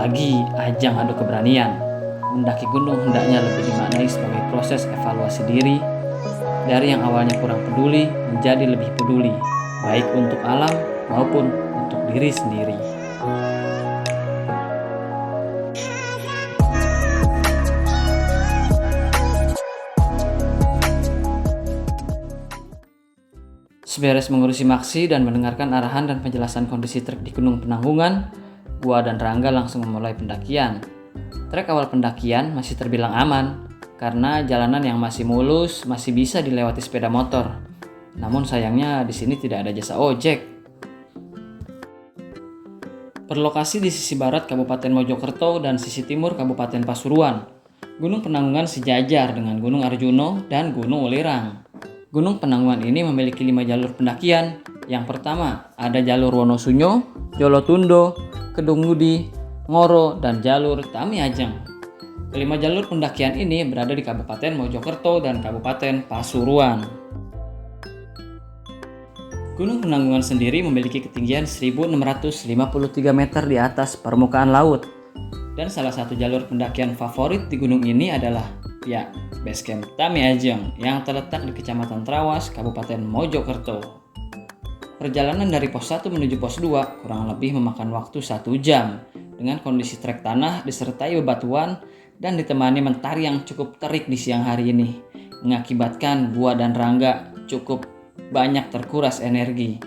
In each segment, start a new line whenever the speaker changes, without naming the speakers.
lagi ajang adu keberanian. Mendaki gunung hendaknya lebih dimaknai sebagai proses evaluasi diri, dari yang awalnya kurang peduli menjadi lebih peduli, baik untuk alam maupun untuk diri sendiri. Seberes mengurusi Maksi dan mendengarkan arahan dan penjelasan kondisi trek di Gunung Penanggungan, gua dan Rangga langsung memulai pendakian. Trek awal pendakian masih terbilang aman, karena jalanan yang masih mulus masih bisa dilewati sepeda motor. Namun sayangnya di sini tidak ada jasa ojek. Berlokasi di sisi barat Kabupaten Mojokerto dan sisi timur Kabupaten Pasuruan, Gunung Penanggungan sejajar dengan Gunung Arjuno dan Gunung Welirang. Gunung Penanggungan ini memiliki 5 jalur pendakian. Yang pertama ada jalur Wonosunyo, Jolotundo, Kedungudi, Ngoro, dan jalur Tamiajeng. Kelima jalur pendakian ini berada di Kabupaten Mojokerto dan Kabupaten Pasuruan. Gunung Penanggungan sendiri memiliki ketinggian 1653 meter di atas permukaan laut. Dan salah satu jalur pendakian favorit di gunung ini adalah Basecamp Tamiajeng yang terletak di Kecamatan Trawas, Kabupaten Mojokerto. Perjalanan dari pos 1 menuju pos 2 kurang lebih memakan waktu 1 jam dengan kondisi trek tanah disertai bebatuan dan ditemani mentari yang cukup terik di siang hari ini, mengakibatkan gua dan Rangga cukup banyak terkuras energi.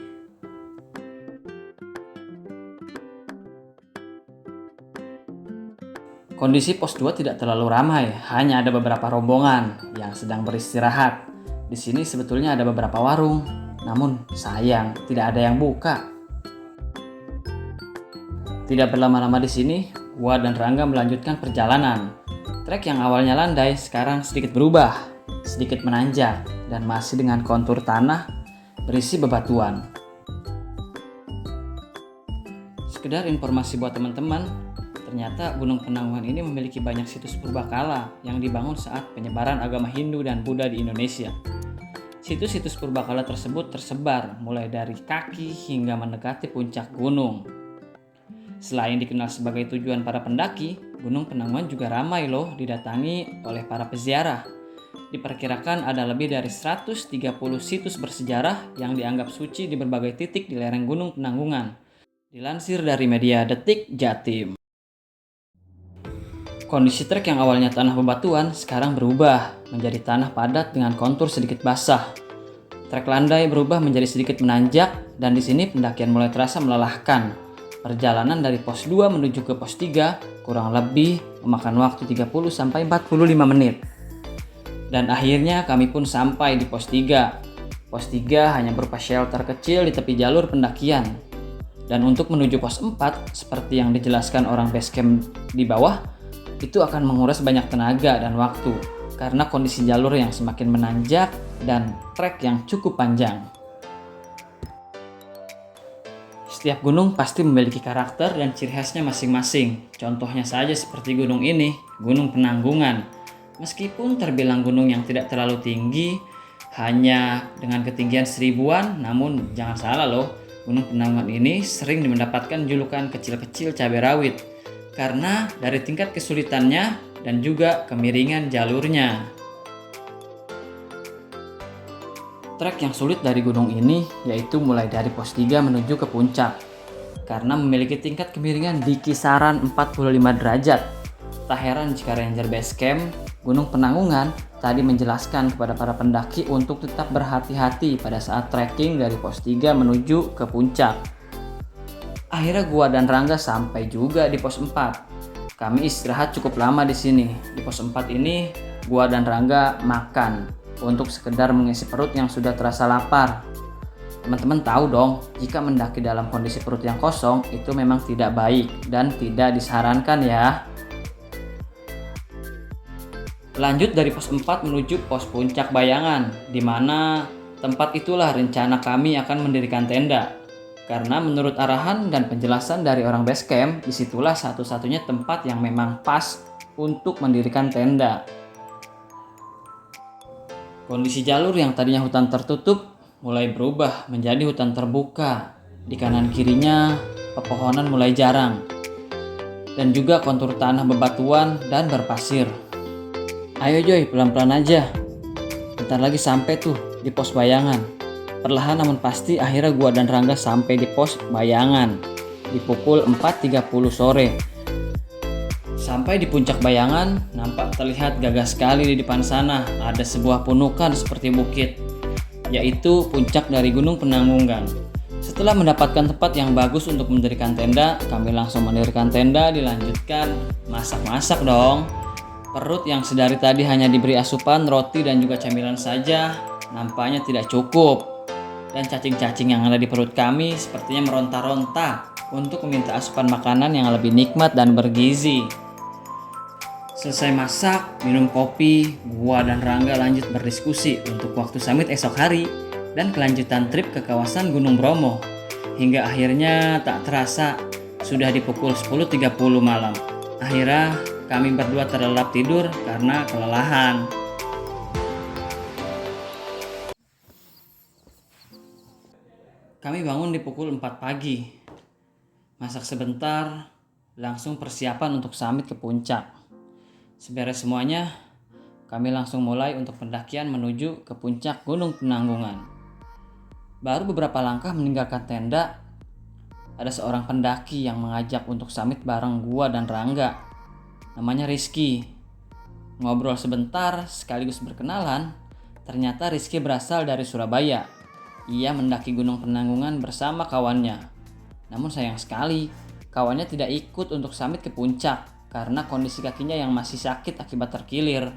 Kondisi pos 2 tidak terlalu ramai, hanya ada beberapa rombongan yang sedang beristirahat. Di sini sebetulnya ada beberapa warung, namun sayang tidak ada yang buka. Tidak berlama-lama di sini, gua dan Rangga melanjutkan perjalanan. Trek yang awalnya landai sekarang sedikit berubah, sedikit menanjak, dan masih dengan kontur tanah berisi bebatuan. Sekedar informasi buat teman-teman, ternyata Gunung Penanggungan ini memiliki banyak situs purbakala yang dibangun saat penyebaran agama Hindu dan Buddha di Indonesia. Situs-situs purbakala tersebut tersebar mulai dari kaki hingga mendekati puncak gunung. Selain dikenal sebagai tujuan para pendaki, Gunung Penanggungan juga ramai loh didatangi oleh para peziarah. Diperkirakan ada lebih dari 130 situs bersejarah yang dianggap suci di berbagai titik di lereng Gunung Penanggungan. Dilansir dari media Detik Jatim. Kondisi trek yang awalnya tanah bebatuan sekarang berubah menjadi tanah padat dengan kontur sedikit basah. Trek landai berubah menjadi sedikit menanjak dan di sini pendakian mulai terasa melelahkan. Perjalanan dari pos 2 menuju ke pos 3 kurang lebih memakan waktu 30-45 menit. Dan akhirnya kami pun sampai di pos 3. Pos 3 hanya berupa shelter kecil di tepi jalur pendakian. Dan untuk menuju pos 4, seperti yang dijelaskan orang basecamp di bawah, itu akan menguras banyak tenaga dan waktu karena kondisi jalur yang semakin menanjak dan trek yang cukup panjang. Setiap gunung pasti memiliki karakter dan ciri khasnya masing-masing. Contohnya saja seperti gunung ini, Gunung Penanggungan. Meskipun terbilang gunung yang tidak terlalu tinggi, hanya dengan ketinggian 1000-an, namun jangan salah loh, Gunung Penanggungan ini sering mendapatkan julukan kecil-kecil cabai rawit karena dari tingkat kesulitannya dan juga kemiringan jalurnya. Trek yang sulit dari gunung ini yaitu mulai dari pos 3 menuju ke puncak karena memiliki tingkat kemiringan di kisaran 45 derajat. Tak heran jika Ranger Basecamp Gunung Penanggungan tadi menjelaskan kepada para pendaki untuk tetap berhati-hati pada saat trekking dari pos 3 menuju ke puncak. Akhirnya gua dan Rangga sampai juga di pos 4. Kami istirahat cukup lama di sini. Di pos 4 ini gua dan Rangga makan untuk sekedar mengisi perut yang sudah terasa lapar. Teman-teman tahu dong, jika mendaki dalam kondisi perut yang kosong itu memang tidak baik dan tidak disarankan ya. Lanjut dari pos 4 menuju pos Puncak Bayangan, di mana tempat itulah rencana kami akan mendirikan tenda. Karena menurut arahan dan penjelasan dari orang basecamp, disitulah satu-satunya tempat yang memang pas untuk mendirikan tenda. Kondisi jalur yang tadinya hutan tertutup mulai berubah menjadi hutan terbuka. Di kanan kirinya pepohonan mulai jarang. dan juga kontur tanah bebatuan dan berpasir. Ayo Joy, pelan-pelan aja. Bentar lagi sampai tuh di pos bayangan. Perlahan namun pasti akhirnya gua dan Rangga sampai di pos bayangan di pukul 4.30 sore. Sampai di puncak bayangan, nampak terlihat gagah sekali di depan sana ada sebuah punukan seperti bukit, yaitu puncak dari Gunung Penanggungan. Setelah mendapatkan tempat yang bagus untuk mendirikan tenda, kami langsung mendirikan tenda, dilanjutkan masak-masak dong. Perut yang sedari tadi hanya diberi asupan roti dan juga camilan saja, nampaknya tidak cukup. Dan cacing-cacing yang ada di perut kami sepertinya meronta-ronta untuk meminta asupan makanan yang lebih nikmat dan bergizi. Selesai masak, minum kopi, gua dan Rangga lanjut berdiskusi untuk waktu summit esok hari dan kelanjutan trip ke kawasan Gunung Bromo. Hingga akhirnya tak terasa sudah di pukul 10.30 malam. Akhirnya kami berdua terlelap tidur karena kelelahan. Kami bangun di pukul 4 pagi. Masak sebentar, langsung persiapan untuk summit ke puncak. Seberes semuanya, kami langsung mulai untuk pendakian menuju ke puncak Gunung Penanggungan. Baru beberapa langkah meninggalkan tenda, ada seorang pendaki yang mengajak untuk summit bareng gua dan Rangga. Namanya Rizky. Ngobrol sebentar sekaligus berkenalan, ternyata Rizky berasal dari Surabaya. Ia mendaki Gunung Penanggungan bersama kawannya. Namun sayang sekali, kawannya tidak ikut untuk summit ke puncak karena kondisi kakinya yang masih sakit akibat terkilir.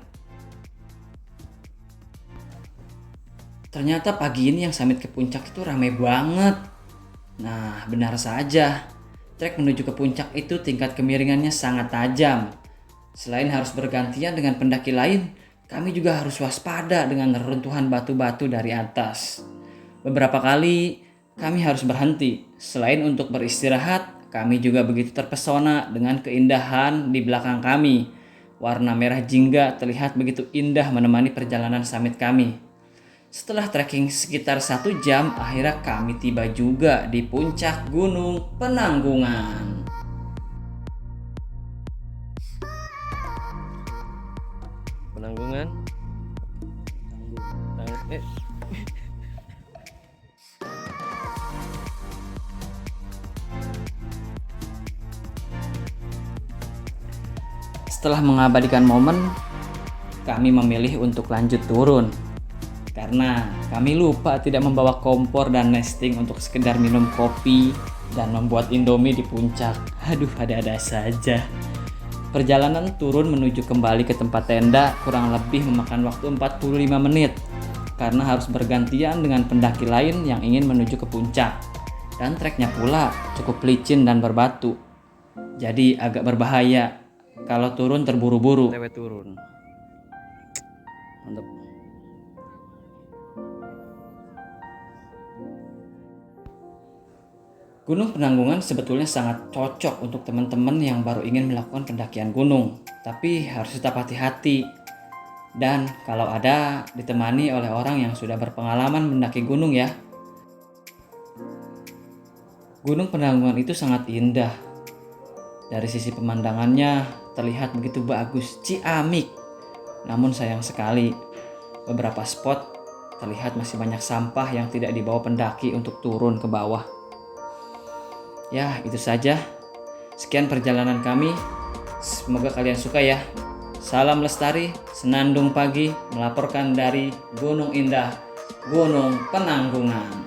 Ternyata pagi ini yang summit ke puncak itu ramai banget. Nah, benar saja. Trek menuju ke puncak itu tingkat kemiringannya sangat tajam. Selain harus bergantian dengan pendaki lain, kami juga harus waspada dengan reruntuhan batu-batu dari atas. Beberapa kali kami harus berhenti. Selain untuk beristirahat, kami juga begitu terpesona dengan keindahan di belakang kami. Warna merah jingga terlihat begitu indah menemani perjalanan summit kami. Setelah trekking sekitar 1 jam, akhirnya kami tiba juga di puncak Gunung Penanggungan.
Penanggungan.
Setelah mengabadikan momen, kami memilih untuk lanjut turun. Karena kami lupa tidak membawa kompor dan nesting untuk sekedar minum kopi dan membuat indomie di puncak. Aduh, ada-ada saja. Perjalanan turun menuju kembali ke tempat tenda kurang lebih memakan waktu 45 menit karena harus bergantian dengan pendaki lain yang ingin menuju ke puncak. Dan treknya pula cukup licin dan berbatu. Jadi agak berbahaya kalau turun terburu-buru.
Lewat turun.
Mantap. Gunung Penanggungan sebetulnya sangat cocok untuk teman-teman yang baru ingin melakukan pendakian gunung, tapi harus tetap hati-hati. Dan kalau ada, ditemani oleh orang yang sudah berpengalaman mendaki gunung ya. Gunung Penanggungan itu sangat indah. Dari sisi pemandangannya terlihat begitu bagus, ciamik. Namun sayang sekali, beberapa spot terlihat masih banyak sampah yang tidak dibawa pendaki untuk turun ke bawah. Ya, itu saja. Sekian perjalanan kami. Semoga kalian suka ya. Salam lestari, Senandung Pagi melaporkan dari Gunung Indah, Gunung Penanggungan.